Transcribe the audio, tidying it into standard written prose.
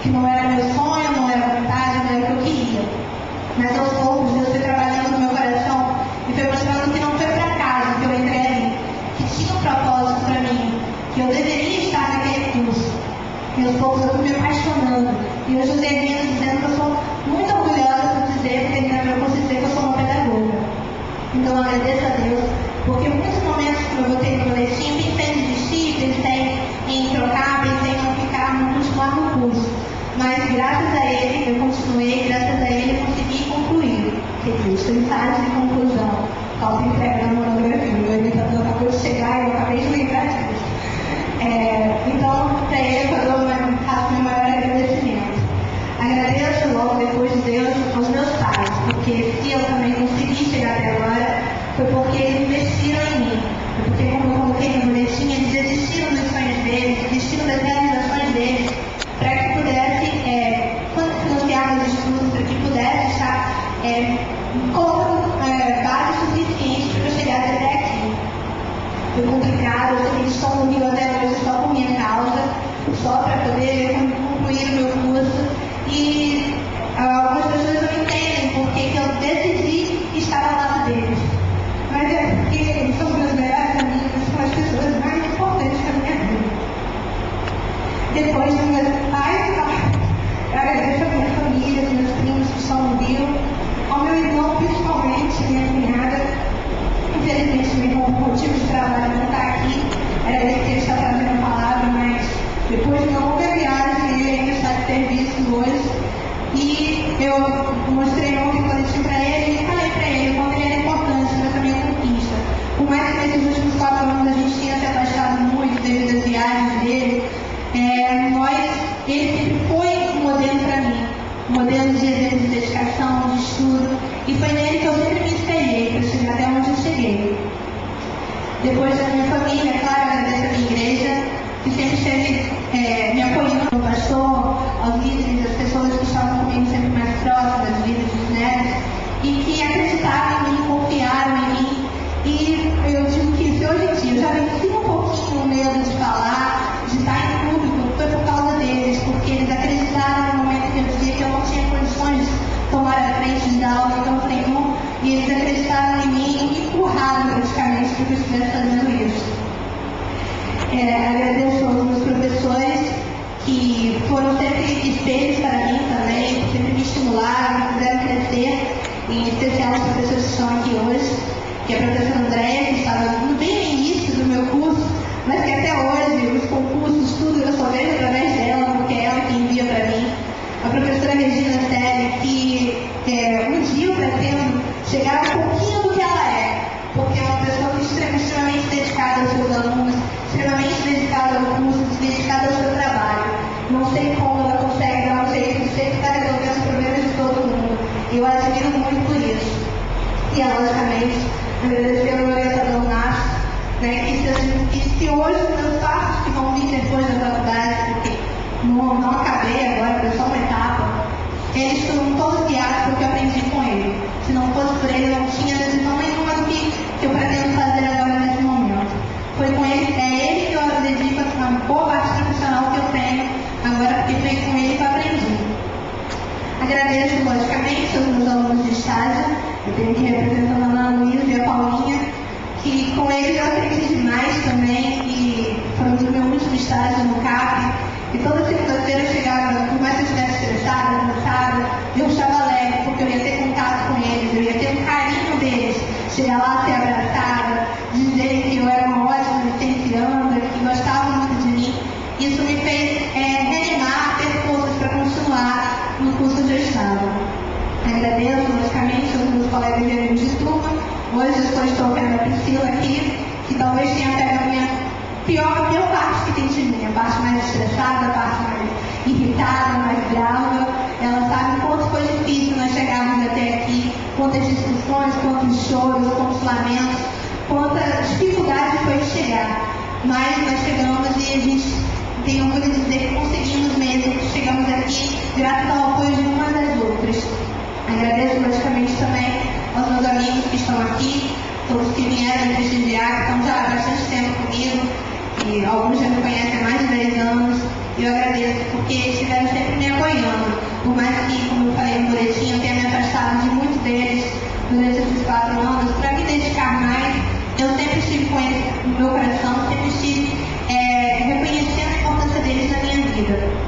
que não era meu sonho, não era vontade, não era o que eu queria. Mas aos poucos Deus foi trabalhando no meu coração e foi mostrando que não foi por acaso que eu entrei ali, que tinha um propósito para mim, que eu deveria estar naquele curso. E aos poucos eu fui me apaixonando. E hoje eu termino dizendo que eu sou muito orgulhosa por dizer, porque eu posso dizer que eu sou uma pedagoga. Então eu agradeço a Deus, porque muitos momentos que eu voltei no boletim, pensei em desistir, pensei em trocar, pensei em não ficar, não continuar no curso. Mas graças a Ele eu continuei, graças a Ele eu consegui concluir. Registro, ensaio de conclusão. Falta entrega da monografia. O orientador acabou de chegar e eu acabei de lembrar disso. Então, para Ele eu faço meu maior agradecimento. Agradeço logo depois de Deus aos meus pais, porque se eu também consegui chegar até agora, foi porque eles investiram em mim. Foi porque, como eu coloquei no boletim, eles desistiram dos sonhos deles, desistiram das realizações deles, para que pudesse financiar meus estudos, para que pudesse estar colocando bases suficientes para eu chegar até aqui. Foi complicado, eu sei que eles estão no Rio até hoje só por minha causa, só para poder concluir o meu curso. E algumas pessoas não entendem porque que eu decidi estar ao lado deles. Mas é porque eles são meus melhores amigos, são as pessoas mais importantes da minha vida. Depois dos meus pais, eu agradeço a minha família, os meus primos que estão no Rio, ao meu irmão principalmente, minha cunhada. Infelizmente, meu irmão, por motivo de trabalho, não está aqui. Era ele que está trazendo a palavra, mas depois de uma longa viagem, ele ainda está de serviço hoje. E eu mostrei ontem quando eu disse para ele e falei para ele quanto ele era importante nessa minha conquista. Por mais que nesses últimos 4 anos a gente tenha se afastado muito devido às viagens dele, ele sempre foi um modelo para mim. Um modelo de exemplo de dedicação, de estudo. E foi nele que eu sempre me espelhei para chegar até onde eu cheguei. Depois da minha família, é claro, agradeço a minha igreja, que sempre esteve me apoiando, ao pastor, aos líderes, às pessoas que estavam comigo sempre mais próximas, as líderes dos netos, e que acreditaram em mim, confiaram em mim. E eu digo que se hoje em dia eu já venci um pouquinho o medo de falar, de estar em público, foi por causa deles, porque eles acreditaram no momento que eu dizia que eu não tinha condições de tomar a frente de dar aula em campo nenhum, e eles acreditaram em mim e me empurraram praticamente para que eu estivesse fazendo isso. Agradeço aos meus professores que foram sempre espelhos para mim também, sempre me estimularam, me fizeram crescer, em especial os professores que estão aqui hoje, que é a professora Andréia, que estava bem no início do meu curso, mas que até hoje os concursos, tudo eu só vejo através dela, porque é ela que envia para mim. A professora Regina Selle, que um dia eu pretendo chegar um pouquinho do que ela é, porque é uma pessoa que é extremamente dedicada aos seus alunos, extremamente dedicada ao curso, dedicada ao seu trabalho. Não sei como ela consegue dar um jeito de sempre estar resolvendo os problemas de todo mundo. Eu a admiro muito por isso. E, logicamente, agradecer ao meu orientador Márcio, que se hoje os meus passos que vão vir depois da faculdade, porque não acabei agora, foi só uma etapa, eles foram todos guiados porque eu aprendi com ele. Se não fosse por ele, eu não tinha decisão nenhuma do que eu pretendo fazer agora nesse momento. Foi com ele, é ele que eu dedico a boa parte profissional que eu tenho agora, porque foi com ele que eu aprendi. Agradeço, logicamente, aos meus alunos de estágio, eu tenho aqui representando a Ana Luísa e a Paulinha, que com eles eu aprendi demais também, e foi o meu último estágio no CAP, e toda segunda-feira eu chegava, por mais que eu estivesse estressada, cansada, eu estava alegre, porque eu ia ter contato com eles, eu ia ter um carinho deles, chegar lá, ser abraçada, dizer que eu era uma ótima licencianda, que gostavam muito de mim. Isso me fez reanimar, ter forças para continuar no curso de estado. Agradeço, logicamente, aos meus colegas e amigos de turma. Hoje eu estou vendo a Priscila aqui, que talvez tenha pego a minha pior parte que tem de mim, a parte mais estressada, a parte mais irritada, mais brava. Ela sabe o quanto foi difícil nós chegarmos até aqui, quantas discussões, quantos choros, quantos lamentos, quanta dificuldade foi chegar. Mas nós chegamos e a gente tem orgulho de dizer que conseguimos mesmo, que chegamos aqui graças ao apoio de umas das outras. Agradeço logicamente também aos meus amigos que estão aqui, todos que vieram me prestigiar, que estão já há bastante tempo comigo, e alguns já me conhecem há mais de 10 anos, e eu agradeço, porque estiveram sempre me apoiando. Por mais que, como eu falei no boletim, eu tenha me afastado de muitos deles durante esses 4 anos, para me dedicar mais, eu sempre estive com eles no meu coração, sempre estive reconhecendo a importância deles na minha vida.